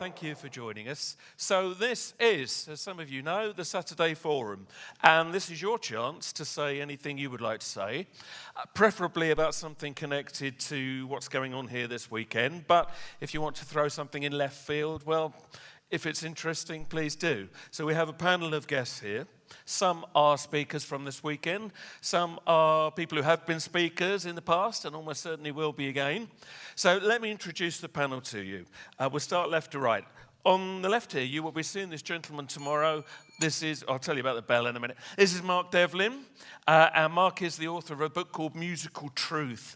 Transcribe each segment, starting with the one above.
thank you for joining us. So this is, as some of you know, the Saturday Forum, and this is your chance to say anything you would like to say, preferably about something connected to what's going on here this weekend, but if you want to throw something in left field, well, if it's interesting, please do. So we have a panel of guests here. Some are speakers from this weekend. Some are people who have been speakers in the past and almost certainly will be again. So let me introduce the panel to you. We'll start left to right. On the left here, you will be seeing this gentleman tomorrow. This is, I'll tell you about the bell in a minute. This is Mark Devlin, and Mark is the author of a book called Musical Truth,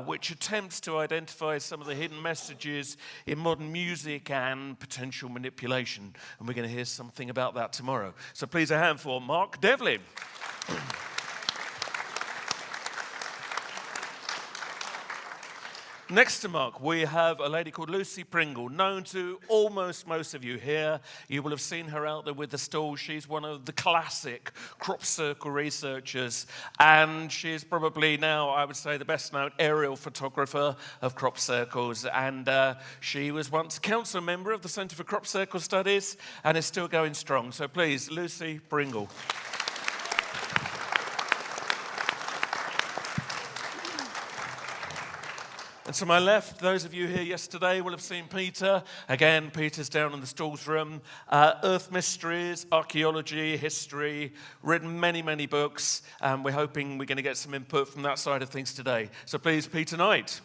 which attempts to identify some of the hidden messages in modern music and potential manipulation. And we're going to hear something about that tomorrow. So please a hand for Mark Devlin. Next to Mark, we have a lady called Lucy Pringle, known to almost most of you here. You will have seen her out there with the stall. She's one of the classic crop circle researchers, and she's probably now, I would say, the best-known aerial photographer of crop circles. And she was once a council member of the Centre for Crop Circle Studies and is still going strong. So please, Lucy Pringle. And to my left, those of you here yesterday will have seen Peter. Again, Peter's down in the stalls room. Earth mysteries, archaeology, history, written many, many books. And we're hoping we're going to get some input from that side of things today. So please, Peter Knight.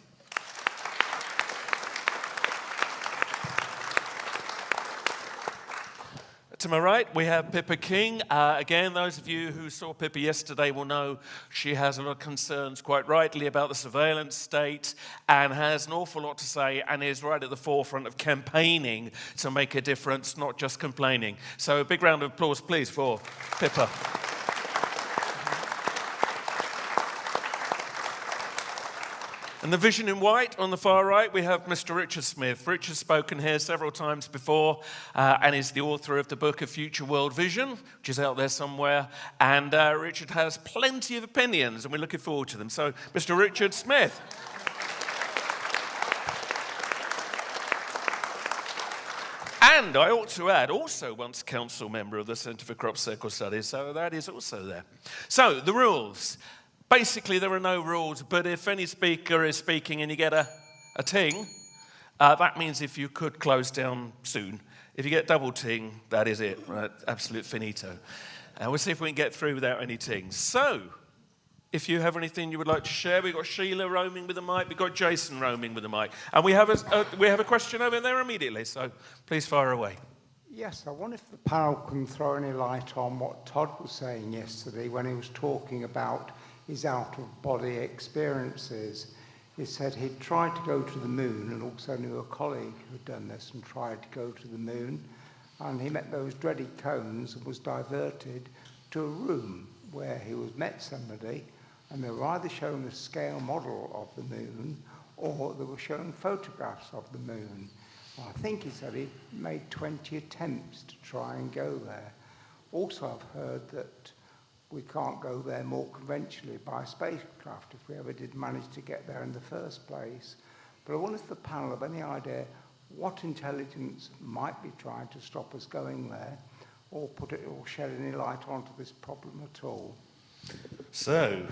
To my right, we have Pippa King. Again, those of you who saw Pippa yesterday will know she has a lot of concerns, quite rightly, about the surveillance state and has an awful lot to say and is right at the forefront of campaigning to make a difference, not just complaining. So a big round of applause, please, for Pippa. And the vision in white on the far right, we have Mr. Richard Smith. Richard's spoken here several times before and is the author of the book of Future World Vision, which is out there somewhere. And Richard has plenty of opinions, and we're looking forward to them. So, Mr. Richard Smith. And I ought to add, also once council member of the Centre for Crop Circle Studies, so that is also there. So, the rules. Basically, there are no rules, but if any speaker is speaking and you get a ting, that means if you could close down soon. If you get double ting, that is it, right? Absolute finito. We'll see if we can get through without any tings. So, if you have anything you would like to share, we've got Sheila roaming with the mic, we've got Jason roaming with the mic, and we have a question over there immediately, so please fire away. Yes, I wonder if the panel can throw any light on what Todd was saying yesterday when he was talking about his out-of-body experiences. He said he'd tried to go to the moon and also knew a colleague who'd done this and tried to go to the moon, and he met those dreaded cones and was diverted to a room where he met somebody, and they were either shown a scale model of the moon or they were shown photographs of the moon. I think he said he made 20 attempts to try and go there. Also, I've heard that we can't go there more conventionally by spacecraft if we ever did manage to get there in the first place. But I wonder if the panel have any idea what intelligence might be trying to stop us going there, or shed any light onto this problem at all. So,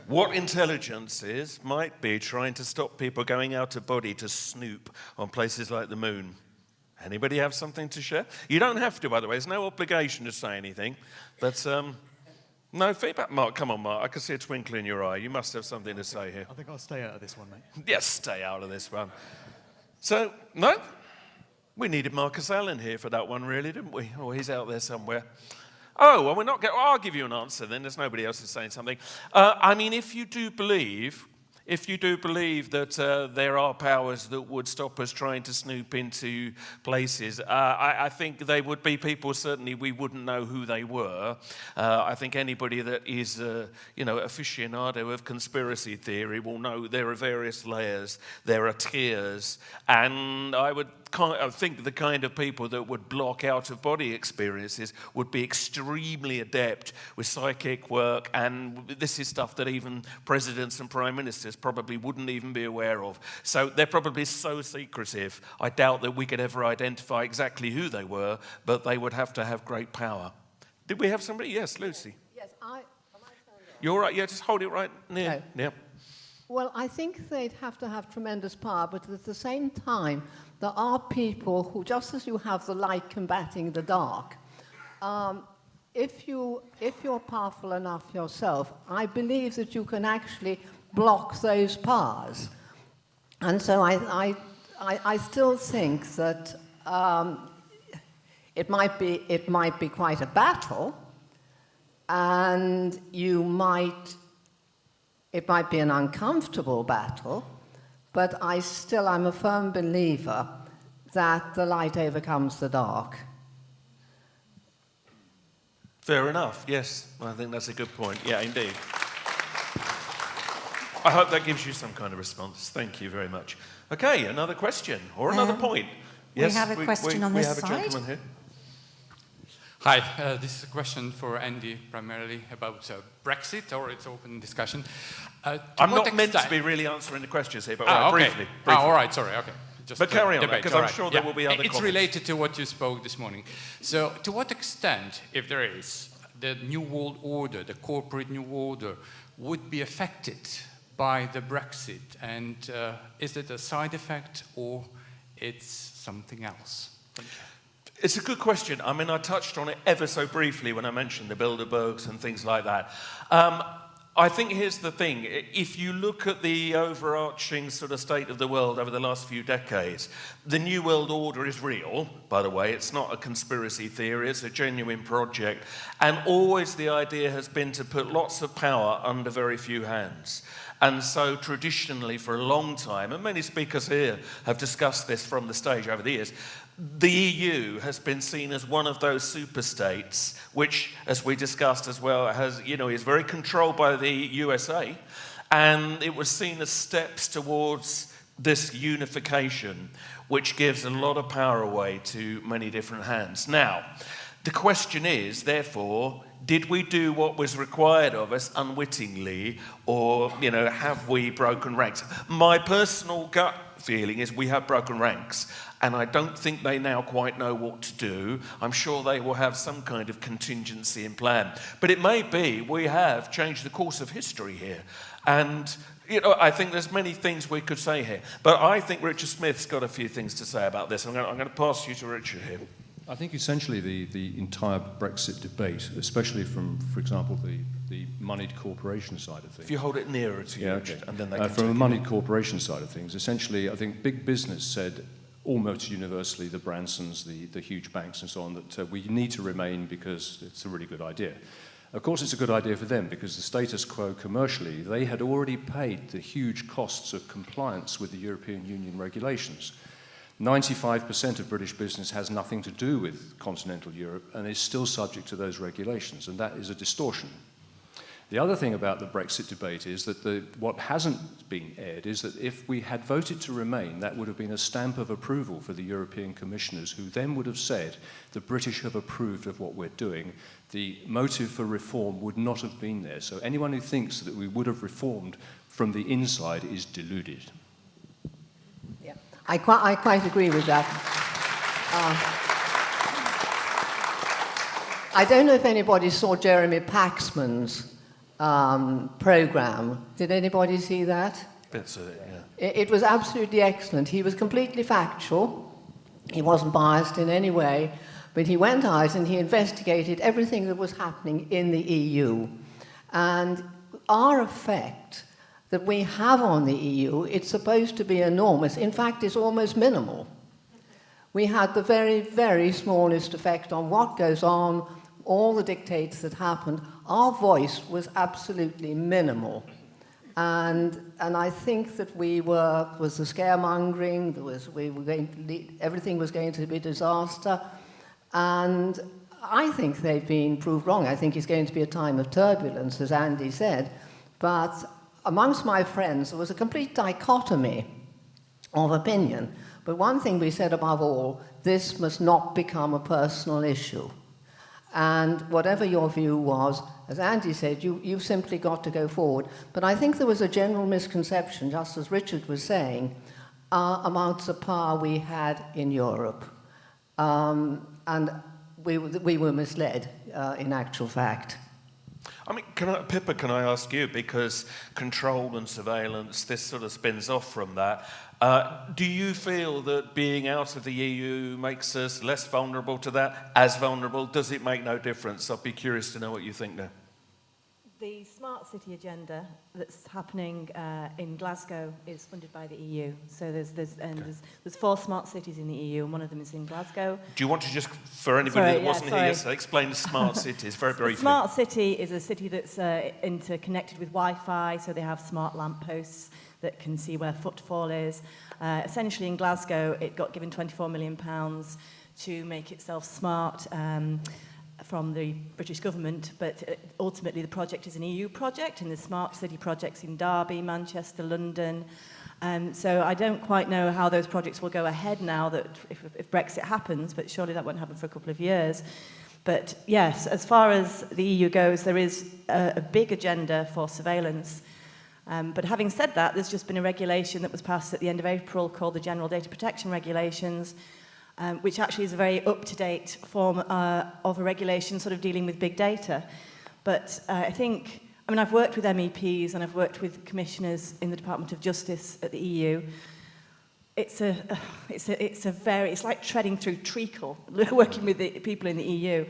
what intelligences might be trying to stop people going out of body to snoop on places like the moon? Anybody have something to share? You don't have to, by the way. There's no obligation to say anything. But no feedback? Mark, come on, Mark. I can see a twinkle in your eye. You must have something to say here. I think I'll stay out of this one, mate. Yes, stay out of this one. So, no? We needed Marcus Allen here for that one, really, didn't we? Oh, he's out there somewhere. Oh, well, we're not going. I'll give you an answer then. There's nobody else who's saying something. I mean, if you do believe that there are powers that would stop us trying to snoop into places, I think they would be people, certainly we wouldn't know who they were. I think anybody that is, aficionado of conspiracy theory will know there are various layers, there are tiers, and I think the kind of people that would block out-of-body experiences would be extremely adept with psychic work, and this is stuff that even presidents and prime ministers listeners probably wouldn't even be aware of. So they're probably so secretive, I doubt that we could ever identify exactly who they were, but they would have to have great power. Did we have somebody? Yes, Lucy. Yes, am I You're right, yeah, just hold it right near. Okay. Yeah. Well, I think they'd have to have tremendous power, but at the same time, there are people who, just as you have the light combating the dark, if you're powerful enough yourself, I believe that you can actually block those powers. And so I still think that it might be quite a battle, and it might be an uncomfortable battle, but I'm a firm believer that the light overcomes the dark. Fair enough, yes. I think that's a good point. Yeah, indeed. I hope that gives you some kind of response. Thank you very much. Okay, another question or another point. Yes, we have a question on this side. We have a side. gentleman here. Hi, this is a question for Andy, primarily about Brexit, or it's open discussion. I'm not meant to be really answering the questions here, but okay. briefly. All right, sorry, okay. Just but carry on, debate, because I'm sure there will be other It's comments. related to what you spoke this morning. So, to what extent, if there is, the New World Order, the corporate New Order, would be affected by the Brexit? And is it a side effect, or it's something else? Thank you. It's a good question. I mean, I touched on it ever so briefly when I mentioned the Bilderbergs and things like that. I think here's the thing. If you look at the overarching sort of state of the world over the last few decades, the New World Order is real, by the way. It's not a conspiracy theory. It's a genuine project. And always the idea has been to put lots of power under very few hands. And so traditionally for a long time, and many speakers here have discussed this from the stage over the years, the EU has been seen as one of those superstates, which, as we discussed as well, is very controlled by the USA, and it was seen as steps towards this unification, which gives a lot of power away to many different hands. Now, the question is, therefore, did we do what was required of us unwittingly, or, have we broken ranks? My personal gut feeling is we have broken ranks, and I don't think they now quite know what to do. I'm sure they will have some kind of contingency in plan. But it may be we have changed the course of history here. And, I think there's many things we could say here. But I think Richard Smith's got a few things to say about this. I'm going to pass you to Richard here. I think essentially the entire Brexit debate, especially from, for example, the moneyed corporation side of things. If you hold it nearer to you, Richard, and then they can from a moneyed corporation side of things, essentially, I think big business said almost universally, the Bransons, the huge banks and so on, that we need to remain because it's a really good idea. Of course, it's a good idea for them because the status quo commercially, they had already paid the huge costs of compliance with the European Union regulations. 95% of British business has nothing to do with continental Europe and is still subject to those regulations, and that is a distortion. The other thing about the Brexit debate is that what hasn't been aired is that if we had voted to remain, that would have been a stamp of approval for the European commissioners, who then would have said, the British have approved of what we're doing. The motive for reform would not have been there. So anyone who thinks that we would have reformed from the inside is deluded. Yeah, I quite agree with that. I don't know if anybody saw Jeremy Paxman's program. Did anybody see that? Bits of it, yeah. It was absolutely excellent. He was completely factual. He wasn't biased in any way, but he went out and he investigated everything that was happening in the EU. And our effect that we have on the EU, it's supposed to be enormous. In fact, it's almost minimal. We had the very, very smallest effect on what goes on, all the dictates that happened. Our voice was absolutely minimal. And I think that was the scaremongering, everything was going to be disaster. And I think they've been proved wrong. I think it's going to be a time of turbulence, as Andy said. But amongst my friends, there was a complete dichotomy of opinion. But one thing we said above all, this must not become a personal issue. And whatever your view was, as Andy said, you've simply got to go forward. But I think there was a general misconception, just as Richard was saying, amounts of power we had in Europe. And we were misled, in actual fact. I mean, Pippa, can I ask you, because control and surveillance, this sort of spins off from that. Do you feel that being out of the EU makes us less vulnerable to that, as vulnerable? Does it make no difference? I'd be curious to know what you think there. The smart city agenda that's happening in Glasgow is funded by the EU. So there's 4 smart cities in the EU, and one of them is in Glasgow. Do you want to just, for anybody that wasn't here yesterday, explain the smart cities very briefly? Smart city is a city that's interconnected with Wi-Fi, so they have smart lampposts that can see where footfall is. Essentially in Glasgow, it got given £24 million to make itself smart from the British government, but ultimately the project is an EU project, and there's smart city projects in Derby, Manchester, London. So I don't quite know how those projects will go ahead now that if Brexit happens, but surely that won't happen for a couple of years. But yes, as far as the EU goes, there is a big agenda for surveillance. But having said that, there's just been a regulation that was passed at the end of April called the General Data Protection Regulations, which actually is a very up-to-date form of a regulation sort of dealing with big data. But I've worked with MEPs and I've worked with commissioners in the Department of Justice at the EU. It's like treading through treacle, working with the people in the EU.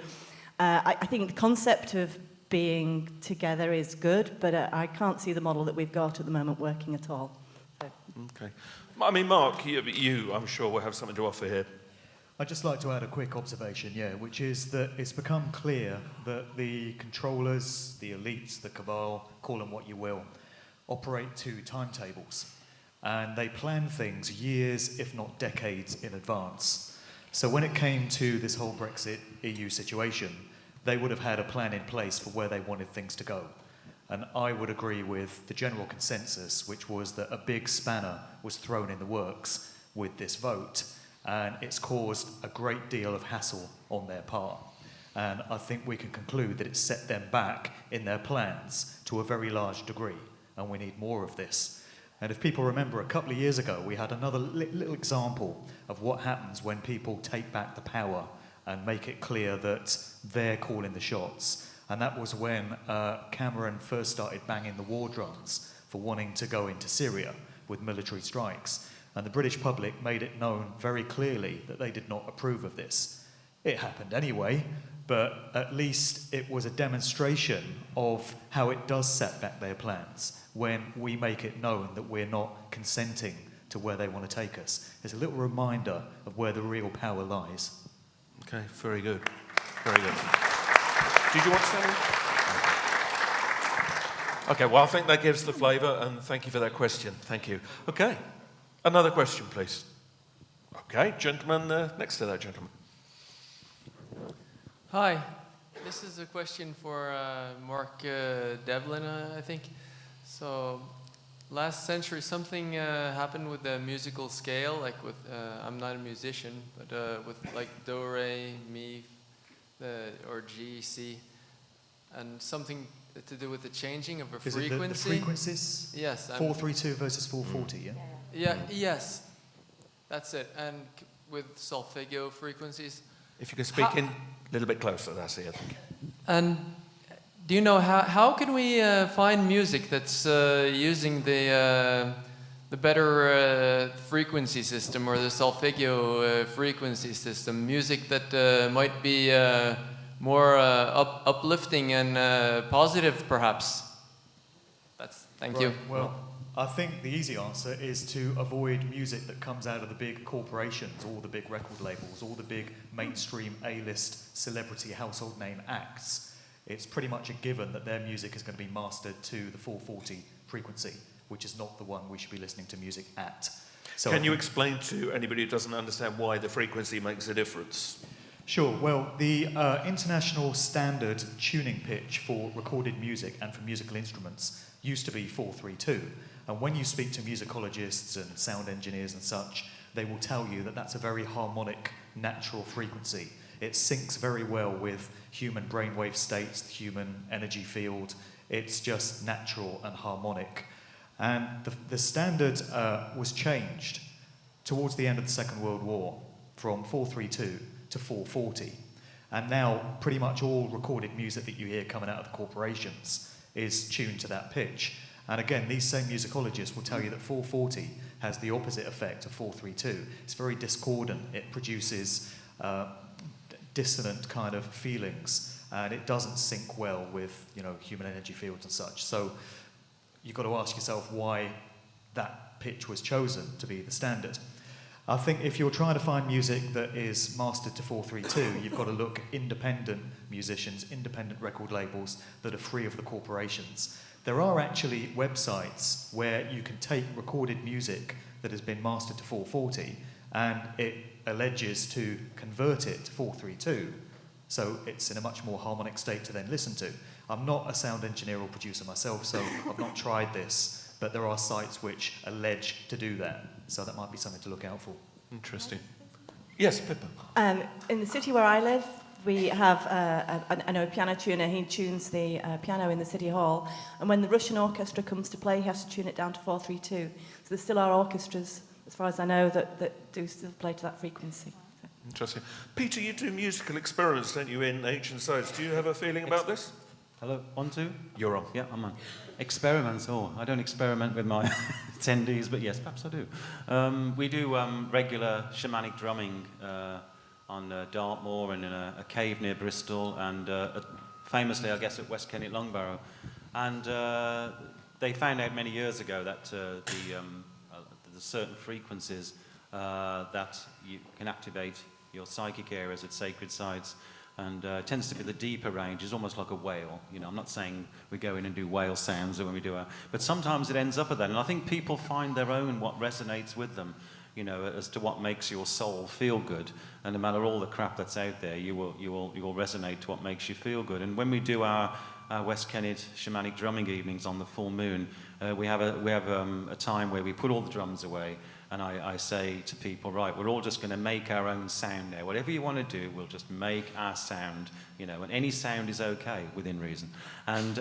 I think the concept of being together is good, but I can't see the model that we've got at the moment working at all. So. Okay. I mean, Mark, you, I'm sure, will have something to offer here. I'd just like to add a quick observation, which is that it's become clear that the controllers, the elites, the cabal, call them what you will, operate to timetables. And they plan things years, if not decades, in advance. So when it came to this whole Brexit EU situation, they would have had a plan in place for where they wanted things to go. And I would agree with the general consensus, which was that a big spanner was thrown in the works with this vote. And it's caused a great deal of hassle on their part. And I think we can conclude that it set them back in their plans to a very large degree, and we need more of this. And if people remember, a couple of years ago, we had another little example of what happens when people take back the power and make it clear that they're calling the shots. And that was when Cameron first started banging the war drums for wanting to go into Syria with military strikes. And the British public made it known very clearly that they did not approve of this. It happened anyway, but at least it was a demonstration of how it does set back their plans when we make it known that we're not consenting to where they want to take us. It's a little reminder of where the real power lies. Okay, very good. Very good. Did you want to say anything? Okay, well, I think that gives the flavour, and thank you for that question. Thank you. Okay. Another question, please. Okay, gentleman next to that gentleman. Hi, this is a question for Mark Devlin, I think. So, last century something happened with the musical scale, like with, I'm not a musician, but with like do, re, mi, or G, C, and something to do with the changing of a frequency. Is it the frequencies? Yes. 432 versus 440, yeah? Yeah, yes, that's it. And with solfeggio frequencies. If you could speak in a little bit closer, that's it, I think. And do you know how can we find music that's using the better frequency system or the solfeggio frequency system? Music that might be more uplifting and positive, perhaps. Thank you. Well, I think the easy answer is to avoid music that comes out of the big corporations, all the big record labels, all the big mainstream A-list celebrity household name acts. It's pretty much a given that their music is going to be mastered to the 440 frequency, which is not the one we should be listening to music at. So Can you explain to anybody who doesn't understand why the frequency makes a difference? Sure. Well, the international standard tuning pitch for recorded music and for musical instruments used to be 432. And when you speak to musicologists and sound engineers and such, they will tell you that that's a very harmonic, natural frequency. It syncs very well with human brainwave states, the human energy field. It's just natural and harmonic. And the standard was changed towards the end of the Second World War from 432 to 440. And now pretty much all recorded music that you hear coming out of the corporations is tuned to that pitch. And again, these same musicologists will tell you that 440 has the opposite effect of 432. It's very discordant. It produces dissonant kind of feelings, and it doesn't sync well with, you know, human energy fields and such. So you've got to ask yourself why that pitch was chosen to be the standard. I think if you're trying to find music that is mastered to 432, you've got to look at independent musicians, independent record labels that are free of the corporations. There are actually websites where you can take recorded music that has been mastered to 440 and it alleges to convert it to 432, so it's in a much more harmonic state to then listen to. I'm not a sound engineer or producer myself, so I've not tried this, but there are sites which allege to do that, so that might be something to look out for. Interesting. Yes, Pippa. In the city where I live, we have a piano tuner. He tunes the piano in the city hall, and when the Russian orchestra comes to play, he has to tune it down to 432. So there still are orchestras, as far as I know, that do still play to that frequency. Interesting. Peter, you do musical experiments, don't you, in ancient sites? Do you have a feeling about this? Hello, 1, 2? You're on. Yeah, I'm on. Experiments, I don't experiment with my attendees, but yes, perhaps I do. We do regular shamanic drumming on Dartmoor and in a cave near Bristol, and famously, I guess, at West Kennet Longbarrow. And they found out many years ago that there's certain frequencies that you can activate your psychic areas at sacred sites, and it tends to be the deeper ranges, almost like a whale. You know, I'm not saying we go in and do whale sounds when we do but sometimes it ends up at that, and I think people find their own what resonates with them, you know, as to what makes your soul feel good. And no matter all the crap that's out there, you will resonate to what makes you feel good. And when we do our West Kennet shamanic drumming evenings on the full moon, we have a time where we put all the drums away, and I say to people, right, we're all just going to make our own sound now. Whatever you want to do, we'll just make our sound, you know, and any sound is okay within reason. And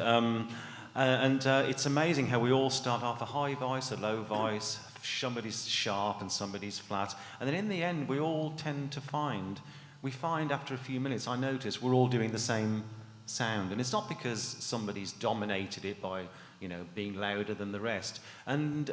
it's amazing how we all start off a high voice, a low voice, somebody's sharp and somebody's flat, and then in the end we all tend to find after a few minutes, I notice we're all doing the same sound, and it's not because somebody's dominated it by, you know, being louder than the rest, and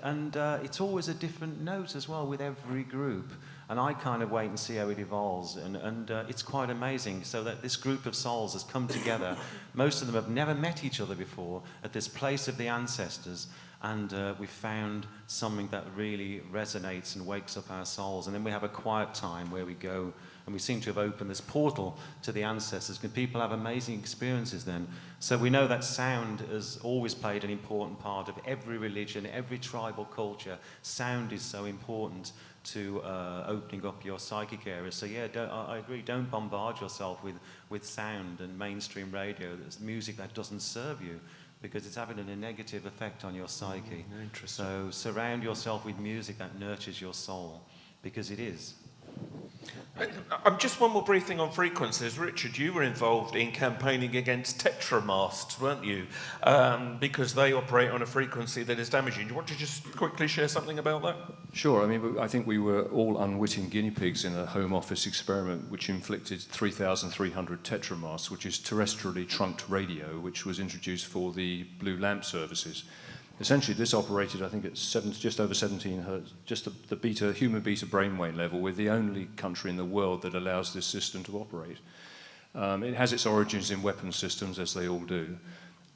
it's always a different note as well with every group, and I kind of wait and see how it evolves, and it's quite amazing. So that this group of souls has come together. Most of them have never met each other before at this place of the ancestors, and we've found something that really resonates and wakes up our souls. And then we have a quiet time where we go, and we seem to have opened this portal to the ancestors, and people have amazing experiences then. So we know that sound has always played an important part of every religion, every tribal culture. Sound is so important to opening up your psychic areas. So yeah, I agree, don't bombard yourself with sound and mainstream radio. There's music that doesn't serve you, because it's having a negative effect on your psyche. So surround yourself with music that nurtures your soul, because it is. Just one more brief thing on frequencies. Richard, you were involved in campaigning against tetramasts, weren't you? Because they operate on a frequency that is damaging. Do you want to just quickly share something about that? Sure. I mean, I think we were all unwitting guinea pigs in a home office experiment which inflicted 3,300 tetramasts, which is terrestrially trunked radio, which was introduced for the blue lamp services. Essentially, this operated, I think, at just over 17 hertz, just the human beta brainwave level. We're the only country in the world that allows this system to operate. It has its origins in weapons systems, as they all do.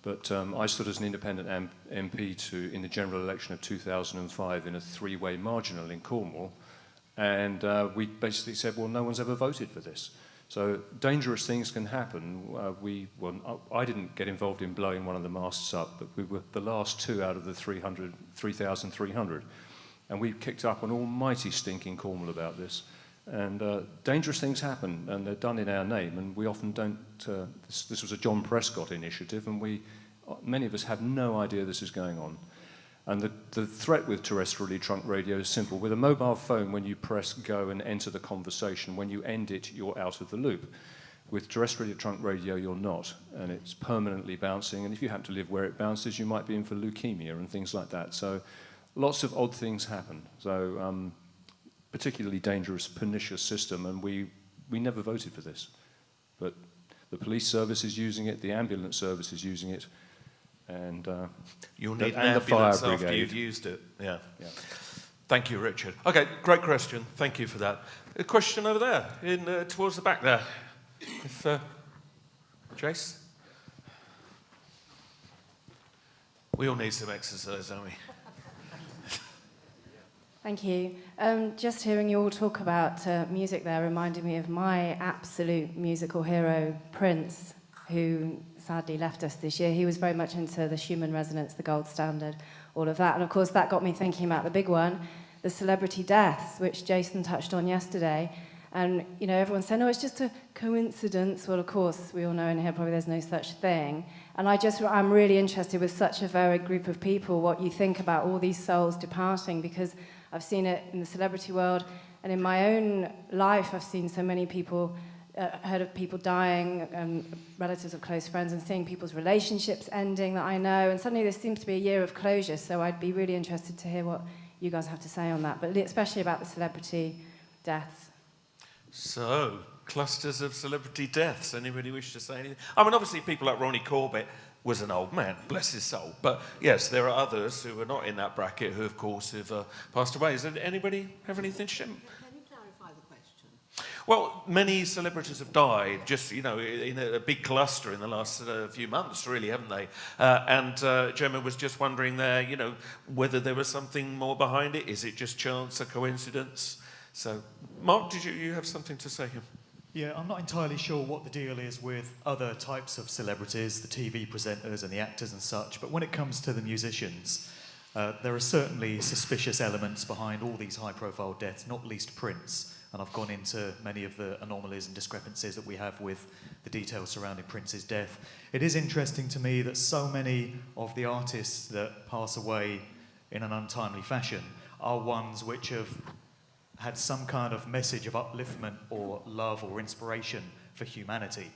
But I stood as an independent MP in the general election of 2005 in a three-way marginal in Cornwall, and we basically said, well, no one's ever voted for this. So dangerous things can happen. I didn't get involved in blowing one of the masts up, but we were the last two out of the 3,300. And we kicked up an almighty stink in Cornwall about this. And dangerous things happen, and they're done in our name, and we often don't... This was a John Prescott initiative, and many of us have no idea this is going on. And the threat with terrestrially trunk radio is simple. With a mobile phone, when you press go and enter the conversation, when you end it, you're out of the loop. With terrestrially trunk radio, you're not, and it's permanently bouncing. And if you happen to live where it bounces, you might be in for leukemia and things like that. So lots of odd things happen. So particularly dangerous, pernicious system, and we never voted for this. But the police service is using it, the ambulance service is using it, and you'll need an and the fire ambulance after brigade. you've used it. Yeah. Yeah. Thank you, Richard. Okay, great question. Thank you for that. A question over there, in towards the back there. If, Jace? We all need some exercise, don't we? Thank you. Just hearing you all talk about music there reminded me of my absolute musical hero, Prince, who sadly left us this year. He was very much into the Schumann resonance, the gold standard, all of that. And of course, that got me thinking about the big one, the celebrity deaths, which Jason touched on yesterday. And, you know, everyone's saying, oh, it's just a coincidence. Well, of course, we all know in here probably there's no such thing. And I'm really interested with such a varied group of people, what you think about all these souls departing, because I've seen it in the celebrity world, and in my own life, I've seen so many people, heard of people dying, relatives of close friends, and seeing people's relationships ending that I know. And suddenly there seems to be a year of closure, so I'd be really interested to hear what you guys have to say on that, but especially about the celebrity deaths. So, clusters of celebrity deaths. Anybody wish to say anything? I mean, obviously, people like Ronnie Corbett was an old man, bless his soul. But yes, there are others who are not in that bracket who, of course, have passed away. Does anybody have anything to share? Can you clarify the question? Well, many celebrities have died, just, you know, in a big cluster in the last few months, really, haven't they? And Gemma was just wondering there, you know, whether there was something more behind it. Is it just chance, a coincidence? So, Mark, did you have something to say here? Yeah, I'm not entirely sure what the deal is with other types of celebrities, the TV presenters and the actors and such, but when it comes to the musicians, there are certainly suspicious elements behind all these high-profile deaths, not least Prince, and I've gone into many of the anomalies and discrepancies that we have with the details surrounding Prince's death. It is interesting to me that so many of the artists that pass away in an untimely fashion are ones which have had some kind of message of upliftment or love or inspiration for humanity.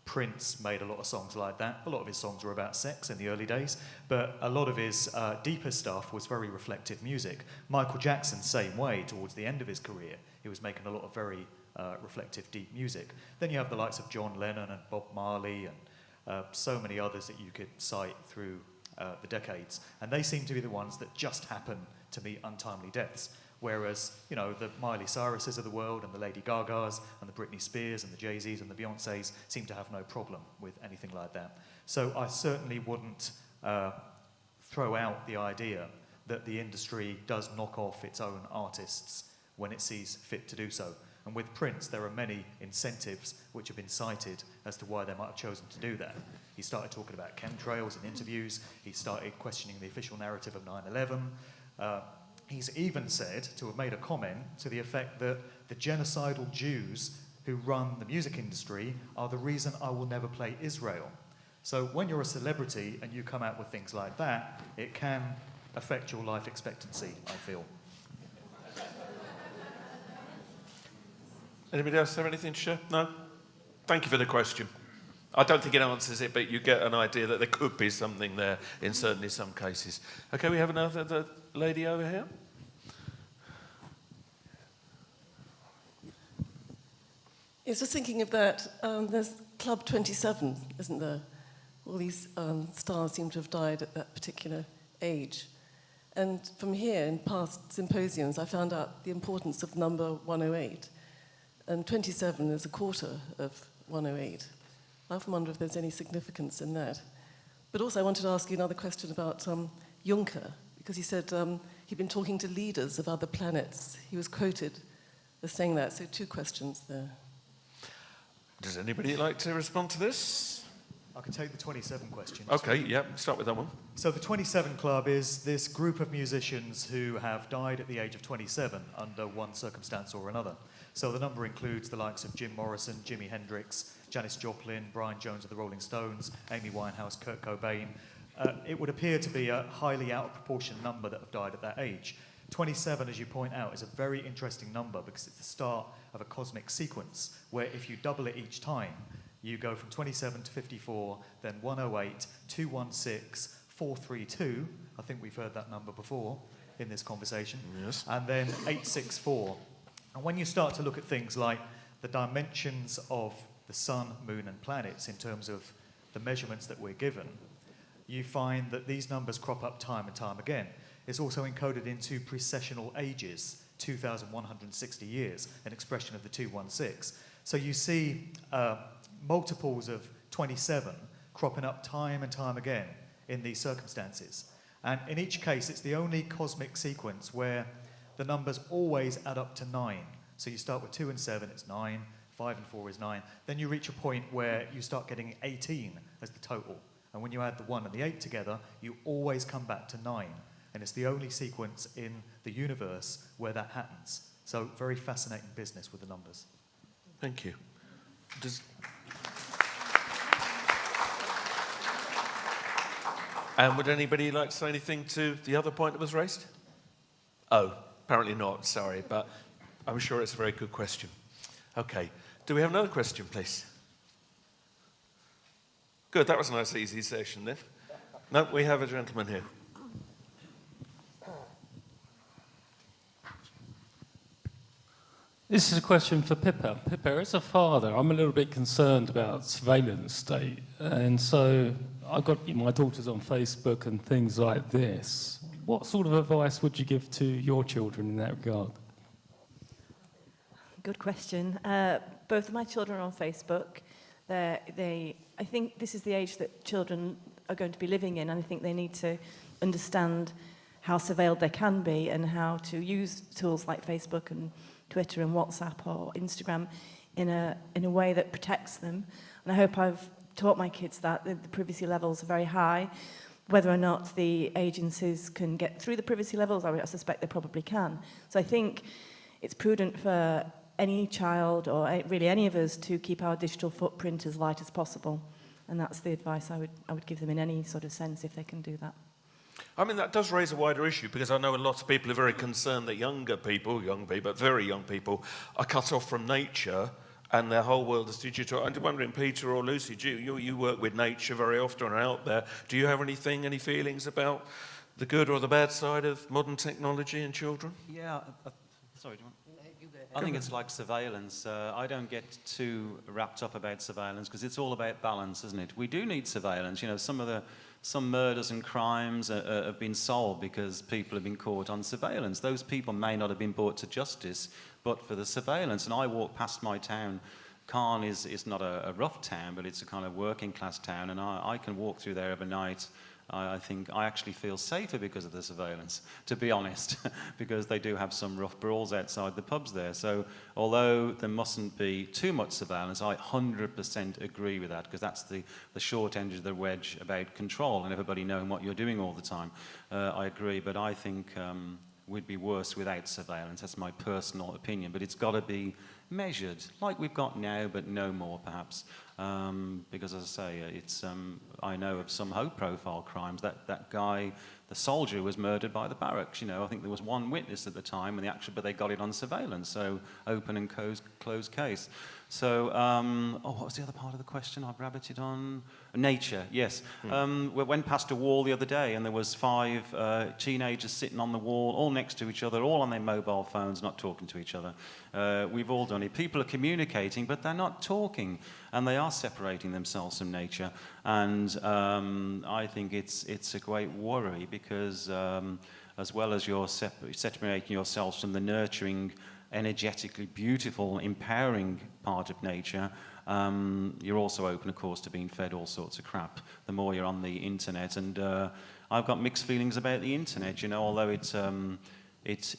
Prince made a lot of songs like that. A lot of his songs were about sex in the early days, but a lot of his deeper stuff was very reflective music. Michael Jackson, same way, towards the end of his career. He was making a lot of very reflective, deep music. Then you have the likes of John Lennon and Bob Marley and so many others that you could cite through the decades. And they seem to be the ones that just happen to meet untimely deaths. Whereas, you know, the Miley Cyruses of the world and the Lady Gagas and the Britney Spears and the Jay-Z's and the Beyoncés seem to have no problem with anything like that. So I certainly wouldn't throw out the idea that the industry does knock off its own artists when it sees fit to do so. And with Prince, there are many incentives which have been cited as to why they might have chosen to do that. He started talking about chemtrails in interviews. He started questioning the official narrative of 9/11. He's even said to have made a comment to the effect that the genocidal Jews who run the music industry are the reason I will never play Israel. So when you're a celebrity and you come out with things like that, it can affect your life expectancy, I feel. Anybody else have anything to share? No? Thank you for the question. I don't think it answers it, but you get an idea that there could be something there in certainly some cases. Okay, we have another lady over here. Yes, just thinking of that, there's Club 27, isn't there? All these stars seem to have died at that particular age. And from here, in past symposiums, I found out the importance of number 108. And 27 is a quarter of 108. I often wonder if there's any significance in that. But also I wanted to ask you another question about Juncker, because he said he'd been talking to leaders of other planets. He was quoted as saying that, so 2 questions there. Does anybody like to respond to this? I can take the 27 question. Okay, yeah, start with that one. So the 27 Club is this group of musicians who have died at the age of 27 under one circumstance or another. So the number includes the likes of Jim Morrison, Jimi Hendrix, Janis Joplin, Brian Jones of the Rolling Stones, Amy Winehouse, Kurt Cobain, it would appear to be a highly out of proportion number that have died at that age. 27, as you point out, is a very interesting number because it's the start of a cosmic sequence where if you double it each time, you go from 27 to 54, then 108, 216, 432. I think we've heard that number before in this conversation. Yes. And then 864. And when you start to look at things like the dimensions of the sun, moon, and planets in terms of the measurements that we're given, you find that these numbers crop up time and time again. It's also encoded into precessional ages, 2,160 years, an expression of the 216. So you see multiples of 27 cropping up time and time again in these circumstances. And in each case, it's the only cosmic sequence where the numbers always add up to 9. So you start with 2 and 7, it's 9, 5 and 4 is 9. Then you reach a point where you start getting 18 as the total. And when you add the 1 and the 8 together, you always come back to 9. And it's the only sequence in the universe where that happens. So very fascinating business with the numbers. Thank you. And would anybody like to say anything to the other point that was raised? Oh, apparently not, sorry, but I'm sure it's a very good question. Okay, do we have another question, please? Good, that was a nice easy session then. No, we have a gentleman here. This is a question for Pippa. Pippa, as a father, I'm a little bit concerned about surveillance state. And so I've got my daughters on Facebook and things like this. What sort of advice would you give to your children in that regard? Good question. Both of my children are on Facebook. I think this is the age that children are going to be living in, and I think they need to understand how surveilled they can be and how to use tools like Facebook and Twitter and WhatsApp or Instagram in a way that protects them. And I hope I've taught my kids that the privacy levels are very high. Whether or not the agencies can get through the privacy levels, I suspect they probably can. So I think it's prudent for any child or really any of us to keep our digital footprint as light as possible. And that's the advice I would give them in any sort of sense if they can do that. I mean, that does raise a wider issue because I know a lot of people are very concerned that young people, very young people, are cut off from nature and their whole world is digital. I'm wondering, Peter or Lucy, you work with nature very often and out there. Do you have any feelings about the good or the bad side of modern technology and children? Yeah, sorry, do you want? I think it's like surveillance. I don't get too wrapped up about surveillance because it's all about balance, isn't it? We do need surveillance. You know, some murders and crimes have been solved because people have been caught on surveillance. Those people may not have been brought to justice, but for the surveillance. And I walk past my town. Caen is not a rough town, but it's a kind of working class town, and I can walk through there every night. I think I actually feel safer because of the surveillance, to be honest, because they do have some rough brawls outside the pubs there. So although there mustn't be too much surveillance, I 100% agree with that, because that's the short end of the wedge about control and everybody knowing what you're doing all the time. I agree, but I think we'd be worse without surveillance. That's my personal opinion, but it's got to be measured, like we've got now, but no more, perhaps. Because, as I say, it's I know of some high-profile crimes. That guy, the soldier, was murdered by the barracks. You know, I think there was one witness at the time, but they got it on surveillance. So open and closed case. So, what was the other part of the question? I've rabbited on nature. Yes, we went past a wall the other day, and there was 5 teenagers sitting on the wall, all next to each other, all on their mobile phones, not talking to each other. We've all done it. People are communicating, but they're not talking, and they are separating themselves from nature. And I think it's a great worry because, as well as you're separating yourselves from the nurturing, energetically beautiful, empowering part of nature, you're also open, of course, to being fed all sorts of crap the more you're on the internet. And I've got mixed feelings about the internet, you know, although it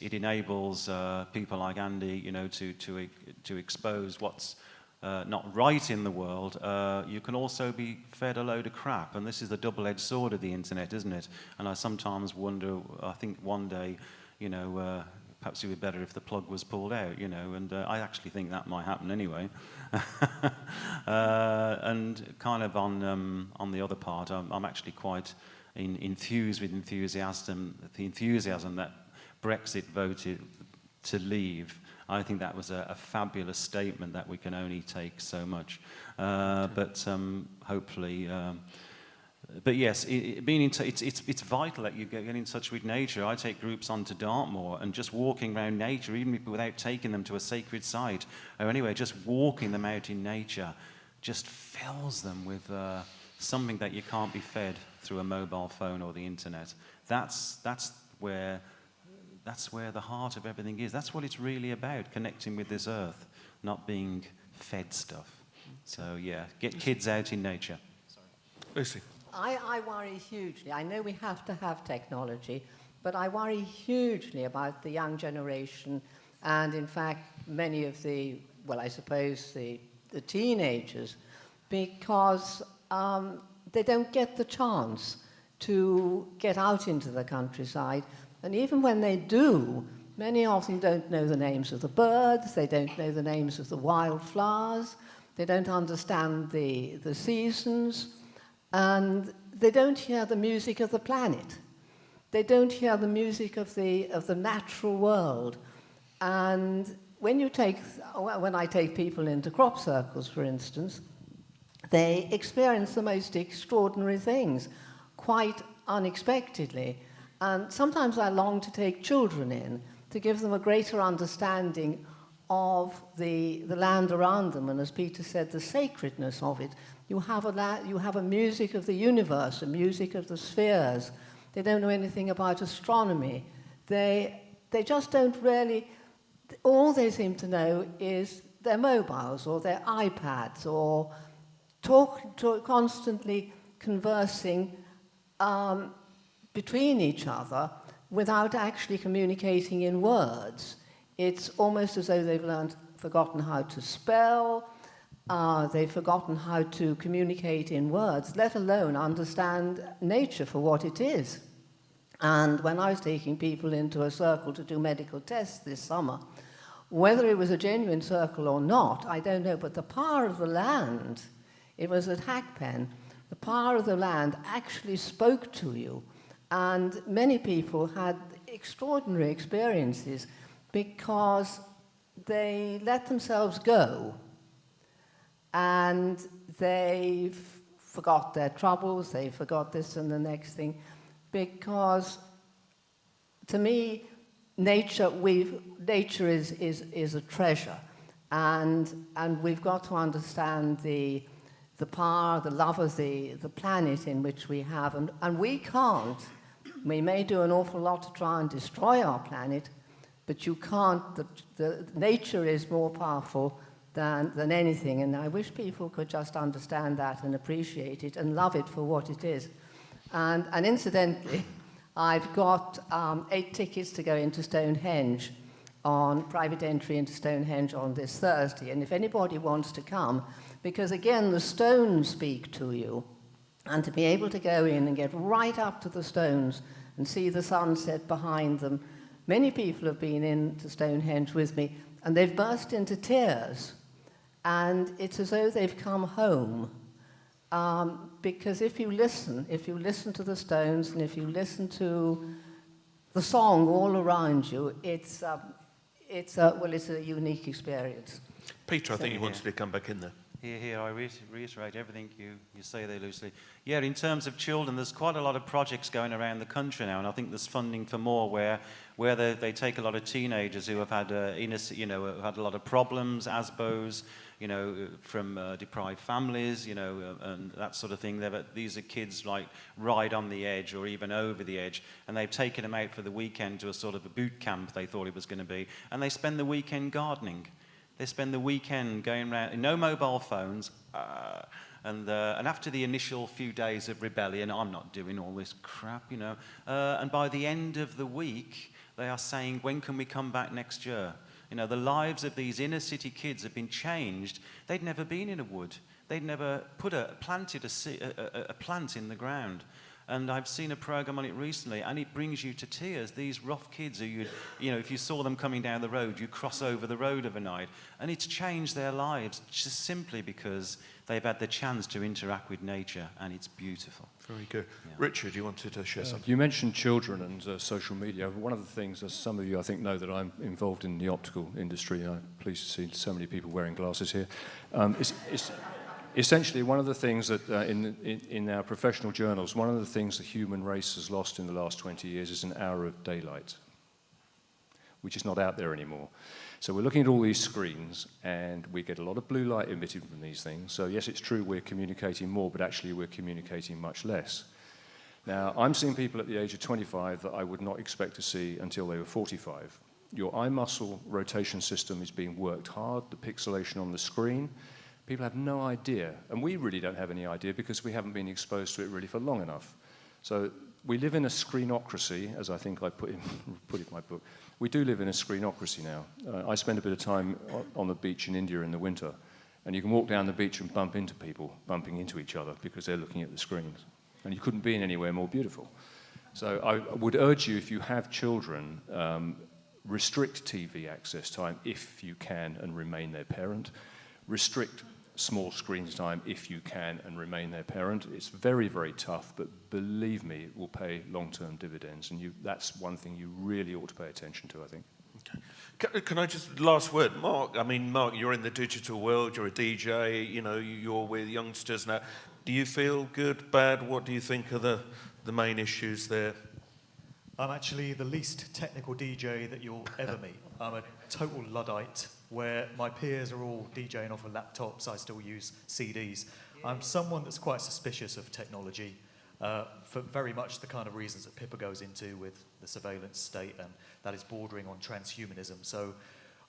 enables people like Andy, you know, to expose what's not right in the world. You can also be fed a load of crap, and this is the double-edged sword of the internet, isn't it? And I sometimes wonder, I think one day, you know, perhaps it would be better if the plug was pulled out, you know, and I actually think that might happen anyway. And kind of on the other part, I'm actually quite infused with the enthusiasm that Brexit voted to leave. I think that was a fabulous statement that we can only take so much. But hopefully... But yes, it's vital that you get in touch with nature. I take groups onto Dartmoor, and just walking around nature, even without taking them to a sacred site, or anyway, just walking them out in nature, just fills them with something that you can't be fed through a mobile phone or the internet. That's where the heart of everything is. That's what it's really about, connecting with this earth, not being fed stuff. So yeah, get kids out in nature. Lucy. I worry hugely. I know we have to have technology, but I worry hugely about the young generation and, in fact, many of the, well, I suppose the teenagers, because they don't get the chance to get out into the countryside. And even when they do, many of them don't know the names of the birds, they don't know the names of the wildflowers, they don't understand the seasons, and they don't hear the music of the planet. They don't hear the music of the natural world. And when I take people into crop circles, for instance, they experience the most extraordinary things, quite unexpectedly. And sometimes I long to take children in to give them a greater understanding of the land around them, and as Peter said, the sacredness of it. You have a music of the universe, a music of the spheres. They don't know anything about astronomy. They just don't really, all they seem to know is their mobiles or their iPads, or constantly conversing between each other without actually communicating in words. It's almost as though they've forgotten how to spell, they've forgotten how to communicate in words, let alone understand nature for what it is. And when I was taking people into a circle to do medical tests this summer, whether it was a genuine circle or not, I don't know, but the power of the land, it was at Hackpen, the power of the land actually spoke to you. And many people had extraordinary experiences because they let themselves go and they forgot their troubles, they forgot this and the next thing, because to me, nature is a treasure, and we've got to understand the power, the love of the planet in which we have, and we can't. We may do an awful lot to try and destroy our planet, but you can't. The nature is more powerful than anything, and I wish people could just understand that and appreciate it and love it for what it is. And incidentally, I've got 8 tickets to go into Stonehenge, on private entry into Stonehenge on this Thursday, and if anybody wants to come, because again the stones speak to you, and to be able to go in and get right up to the stones and see the sunset behind them. Many people have been into Stonehenge with me, and they've burst into tears, and it's as though they've come home. Because if you listen to the stones, and if you listen to the song all around you, it's a unique experience. Peter, I think you wanted to come back in there. Here, I reiterate everything you say there, Lucy. Yeah, in terms of children, there's quite a lot of projects going around the country now, and I think there's funding for more where they take a lot of teenagers who have had had a lot of problems, ASBOs, from deprived families, and that sort of thing. These are kids like right on the edge or even over the edge, and they've taken them out for the weekend to a sort of a boot camp they thought it was going to be, and they spend the weekend gardening. They spend the weekend going around, no mobile phones, and after the initial few days of rebellion, I'm not doing all this crap, and by the end of the week, they are saying, when can we come back next year? The lives of these inner city kids have been changed. They'd never been in a wood. They'd never planted a plant in the ground. And I've seen a program on it recently, and it brings you to tears. These rough kids who you know, if you saw them coming down the road, you cross over the road of a night, and it's changed their lives just simply because they've had the chance to interact with nature, and it's beautiful. Very good. Yeah. Richard, you wanted to share something? You mentioned children and social media. One of the things, as some of you I think know, that I'm involved in the optical industry. I'm pleased to see so many people wearing glasses here. It's essentially, one of the things that in our professional journals, one of the things the human race has lost in the last 20 years is an hour of daylight, which is not out there anymore. So we're looking at all these screens, and we get a lot of blue light emitted from these things. So yes, it's true we're communicating more, but actually we're communicating much less. Now, I'm seeing people at the age of 25 that I would not expect to see until they were 45. Your eye muscle rotation system is being worked hard, the pixelation on the screen. People have no idea, and we really don't have any idea because we haven't been exposed to it really for long enough. So we live in a screenocracy, as I think I put in my book. We do live in a screenocracy now. I spend a bit of time on the beach in India in the winter, and you can walk down the beach and bump into people bumping into each other because they're looking at the screens. And you couldn't be in anywhere more beautiful. So I would urge you, if you have children, restrict TV access time if you can and remain their parent. Restrict small screen time if you can and remain their parent. It's very, very tough, but believe me, it will pay long-term dividends, and that's one thing you really ought to pay attention to, I think. Okay. Can I just, last word, Mark? I mean, Mark, you're in the digital world, you're a DJ, you know, you're with youngsters now. Do you feel good, bad? What do you think are the main issues there? I'm actually the least technical DJ that you'll ever meet. I'm a total Luddite, where my peers are all DJing off of laptops. I still use CDs. I'm someone that's quite suspicious of technology for very much the kind of reasons that Pippa goes into with the surveillance state, and that is bordering on transhumanism. So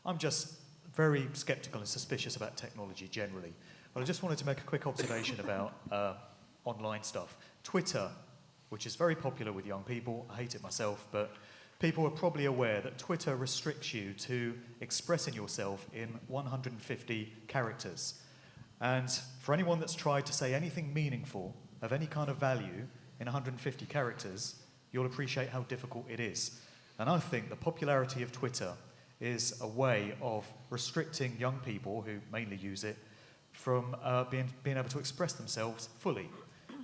I'm just very skeptical and suspicious about technology generally. But I just wanted to make a quick observation about online stuff. Twitter, which is very popular with young people, I hate it myself, but people are probably aware that Twitter restricts you to expressing yourself in 150 characters. And for anyone that's tried to say anything meaningful of any kind of value in 150 characters, you'll appreciate how difficult it is. And I think the popularity of Twitter is a way of restricting young people who mainly use it from being able to express themselves fully.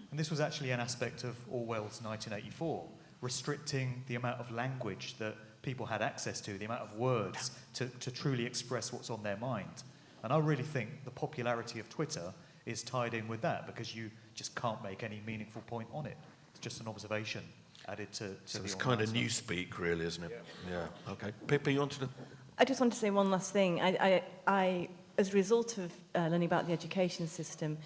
And this was actually an aspect of Orwell's 1984, restricting the amount of language that people had access to, the amount of words to truly express what's on their mind. And I really think the popularity of Twitter is tied in with that, because you just can't make any meaningful point on it. It's just an observation added to so the it's kind of newspeak, really, isn't it? Yeah. Okay. Pippa, you wanted to... I just want to say one last thing. I as a result of learning about the education system,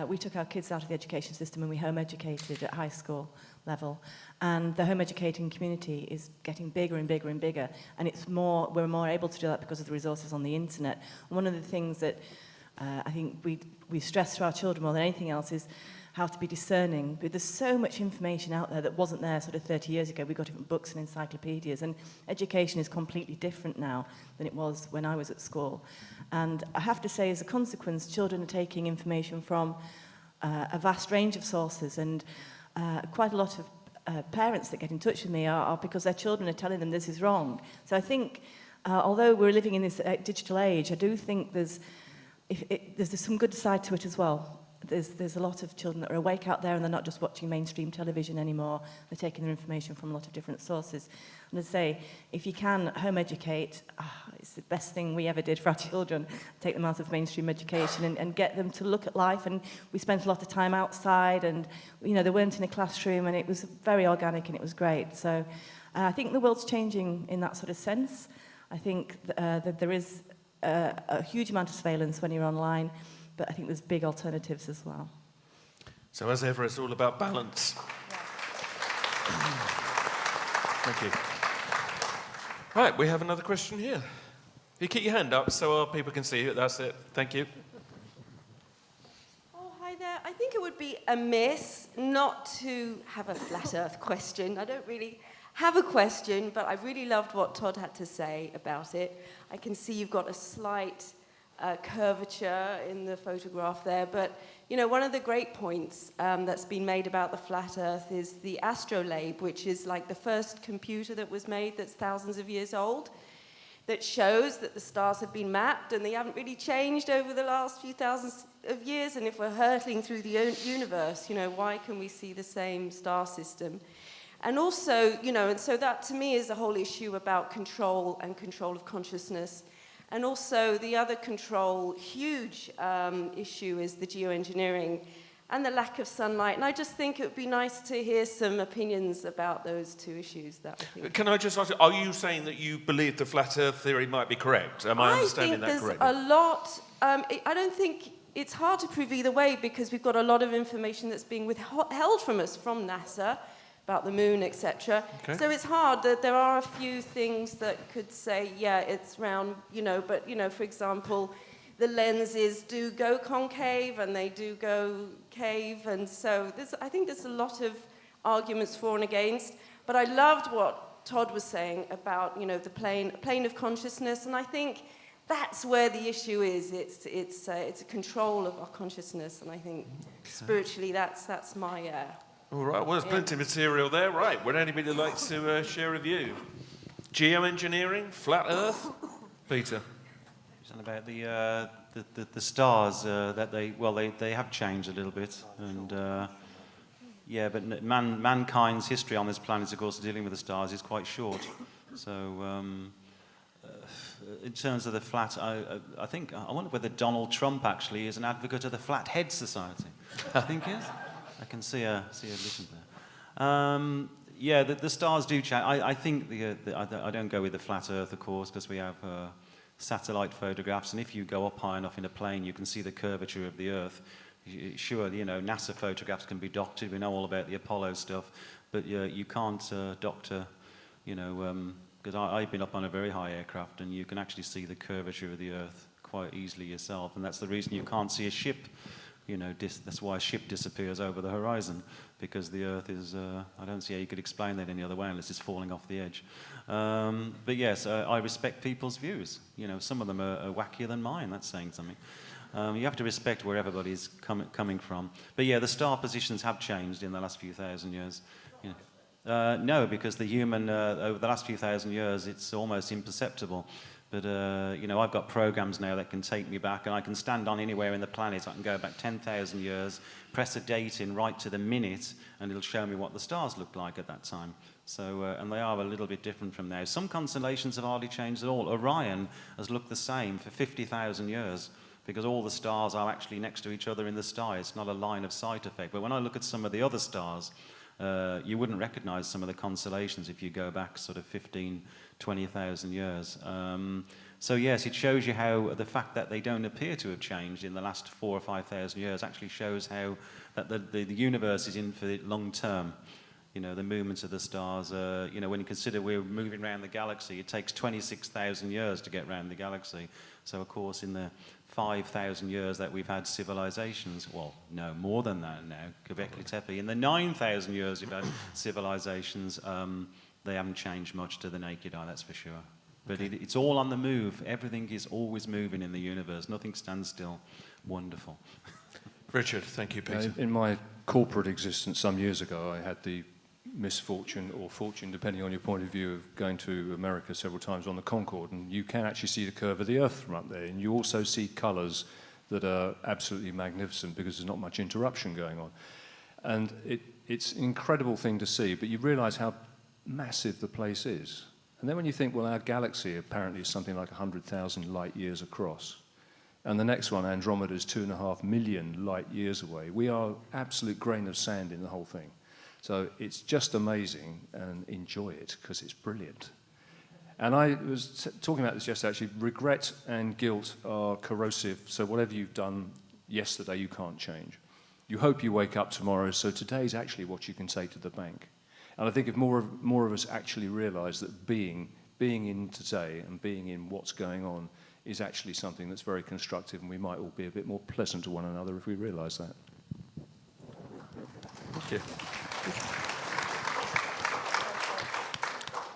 we took our kids out of the education system and we home educated at high school level. And the home educating community is getting bigger and bigger and bigger. And we're more able to do that because of the resources on the internet. One of the things that I think we stress to our children more than anything else is how to be discerning. But there's so much information out there that wasn't there sort of 30 years ago. We got different books and encyclopedias, and education is completely different now than it was when I was at school. And I have to say, as a consequence, children are taking information from a vast range of sources, and quite a lot of parents that get in touch with me are because their children are telling them this is wrong. So I think, although we're living in this digital age, I do think there's some good side to it as well. There's a lot of children that are awake out there, and they're not just watching mainstream television anymore. They're taking their information from a lot of different sources. And I'd say, if you can home educate, it's the best thing we ever did for our children. Take them out of mainstream education and get them to look at life. And we spent a lot of time outside, and they weren't in a classroom, and it was very organic and it was great. So I think the world's changing in that sort of sense. I think that there is a huge amount of surveillance when you're online, but I think there's big alternatives as well. So as ever, it's all about balance. Thank you. Right, we have another question here. You keep your hand up so our people can see you. That's it. Thank you. Oh, hi there. I think it would be amiss not to have a flat earth question. I don't really have a question, but I really loved what Todd had to say about it. I can see you've got a slight curvature in the photograph there. But, you know, one of the great points that's been made about the flat Earth is the astrolabe, which is like the first computer that was made that's thousands of years old, that shows that the stars have been mapped and they haven't really changed over the last few thousands of years. And if we're hurtling through the universe, you know, why can we see the same star system? And also, you know, and so that to me is the whole issue about control and control of consciousness. And also the other control, huge issue is the geoengineering and the lack of sunlight. And I just think it would be nice to hear some opinions about those two issues. That I think. Can I just ask, are you saying that you believe the flat Earth theory might be correct? Am I understanding that correctly? I think there's a lot. I don't think it's hard to prove either way because we've got a lot of information that's being withheld from us from NASA about the moon, etc. Okay. So it's hard. That there are a few things that could say, yeah, it's round, you know, but, you know, for example, the lenses do go concave and they do go cave, and so I think there's a lot of arguments for and against, but I loved what Todd was saying about, you know, the plane of consciousness, and I think that's where the issue is. It's a control of our consciousness, and I think spiritually that's my... All right, well, there's plenty of material there. Right, would anybody like to share a view? Geoengineering, flat Earth? Peter? Something about the stars, that they have changed a little bit. And, yeah, but mankind's history on this planet, of course, dealing with the stars is quite short. So, in terms of the flat, I wonder whether Donald Trump actually is an advocate of the Flathead Society. I think he is. I can see a listen there. Yeah, the stars do change. I think I don't go with the flat Earth, of course, because we have satellite photographs, and if you go up high enough in a plane, you can see the curvature of the Earth. Sure, you know, NASA photographs can be doctored. We know all about the Apollo stuff, but you can't doctor, you know, because I've been up on a very high aircraft, and you can actually see the curvature of the Earth quite easily yourself, and that's the reason you can't see a ship. You know, that's why a ship disappears over the horizon, because the Earth is, I don't see how you could explain that any other way unless it's falling off the edge. But yes, I respect people's views. You know, some of them are wackier than mine, that's saying something. You have to respect where everybody's coming from. But yeah, the star positions have changed in the last few thousand years. You know, no, because the human, over the last few thousand years, it's almost imperceptible. But, you know, I've got programs now that can take me back, and I can stand on anywhere in the planet. I can go back 10,000 years, press a date in right to the minute, and it'll show me what the stars looked like at that time. So, and they are a little bit different from now. Some constellations have hardly changed at all. Orion has looked the same for 50,000 years, because all the stars are actually next to each other in the sky. It's not a line of sight effect. But when I look at some of the other stars, you wouldn't recognize some of the constellations if you go back sort of 20,000 years. So yes, it shows you how the fact that they don't appear to have changed in the last 4,000 or 5,000 years actually shows how that the universe is in for the long term. You know, the movements of the stars, you know, when you consider we're moving around the galaxy, it takes 26,000 years to get around the galaxy. So, of course, in the 5,000 years that we've had civilizations, well, no, more than that now, Göbekli Tepe, in the 9,000 years we've had civilizations, they haven't changed much to the naked eye, that's for sure. But it's all on the move. Everything is always moving in the universe. Nothing stands still. Wonderful. Richard, thank you, Peter. In my corporate existence some years ago, I had the misfortune or fortune, depending on your point of view, of going to America several times on the Concorde, and you can actually see the curve of the Earth from up there, and you also see colours that are absolutely magnificent because there's not much interruption going on. And it's an incredible thing to see, but you realise how massive the place is. And then when you think, well, our galaxy apparently is something like 100,000 light years across, and the next one, Andromeda, is 2.5 million light years away. We are absolute grain of sand in the whole thing. So it's just amazing, and enjoy it, because it's brilliant. And I was talking about this yesterday, actually. Regret and guilt are corrosive, so whatever you've done yesterday, you can't change. You hope you wake up tomorrow, so today's actually what you can take to the bank. And I think if more of us actually realise that being in today and being in what's going on is actually something that's very constructive, and we might all be a bit more pleasant to one another if we realise that. Thank you.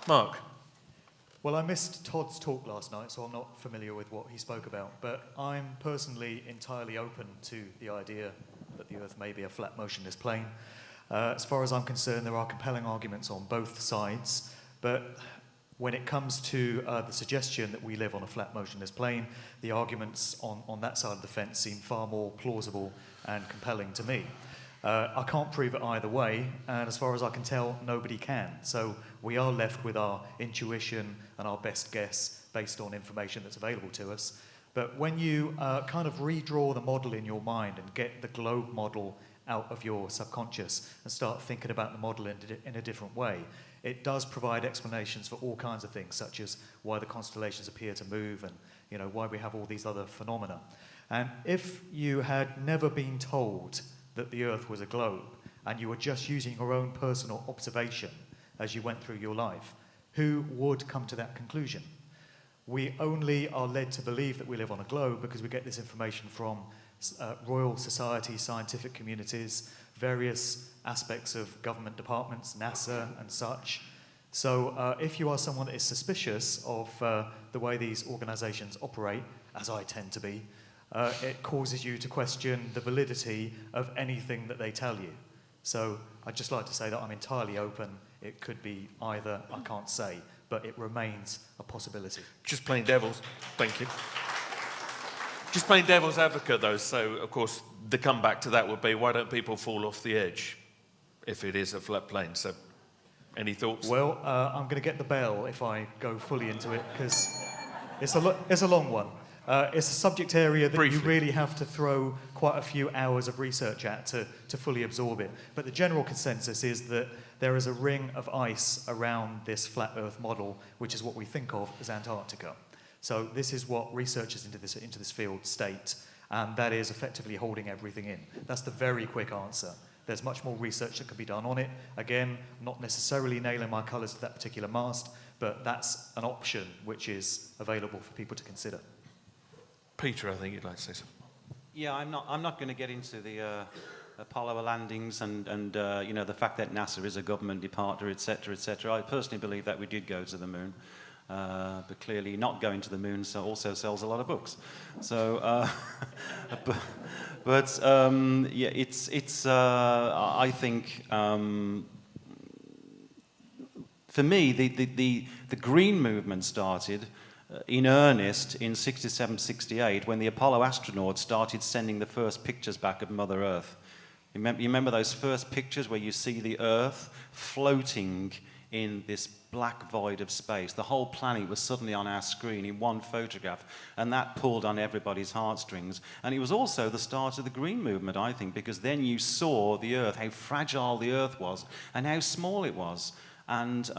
Mark. Well, I missed Todd's talk last night, so I'm not familiar with what he spoke about, but I'm personally entirely open to the idea that the Earth may be a flat, motionless plane. As far as I'm concerned, there are compelling arguments on both sides, but when it comes to the suggestion that we live on a flat, motionless plane, the arguments on that side of the fence seem far more plausible and compelling to me. I can't prove it either way, and as far as I can tell, nobody can. So we are left with our intuition and our best guess based on information that's available to us. But when you kind of redraw the model in your mind and get the globe model out of your subconscious and start thinking about the model in a different way, it does provide explanations for all kinds of things, such as why the constellations appear to move and, you know, why we have all these other phenomena. And if you had never been told that the Earth was a globe and you were just using your own personal observation as you went through your life, who would come to that conclusion? We only are led to believe that we live on a globe because we get this information from Royal Society, scientific communities, various aspects of government departments, NASA and such. So if you are someone that is suspicious of the way these organizations operate, as I tend to be, it causes you to question the validity of anything that they tell you. So I'd just like to say that I'm entirely open. It could be either, I can't say, but it remains a possibility. Just playing devil's, thank you. Just playing devil's advocate though, so of course the comeback to that would be, why don't people fall off the edge if it is a flat plane? So any thoughts? Well, I'm going to get the bell if I go fully into it, because it's a long one. It's a subject area that you really have to throw quite a few hours of research at to fully absorb it. But the general consensus is that there is a ring of ice around this flat Earth model, which is what we think of as Antarctica. So this is what researchers into this field state, and that is effectively holding everything in. That's the very quick answer. There's much more research that can be done on it. Again, not necessarily nailing my colours to that particular mast, but that's an option which is available for people to consider. Peter, I think you'd like to say something. Yeah, I'm not going to get into the Apollo landings and you know, the fact that NASA is a government department, etc., etc. I personally believe that we did go to the moon, but clearly not going to the moon also sells a lot of books. So, yeah, it's I think for me the green movement started in earnest in 67, 68, when the Apollo astronauts started sending the first pictures back of Mother Earth. You remember those first pictures where you see the Earth floating in this black void of space? The whole planet was suddenly on our screen in one photograph, and that pulled on everybody's heartstrings. And it was also the start of the green movement, I think, because then you saw the Earth, how fragile the Earth was, and how small it was. And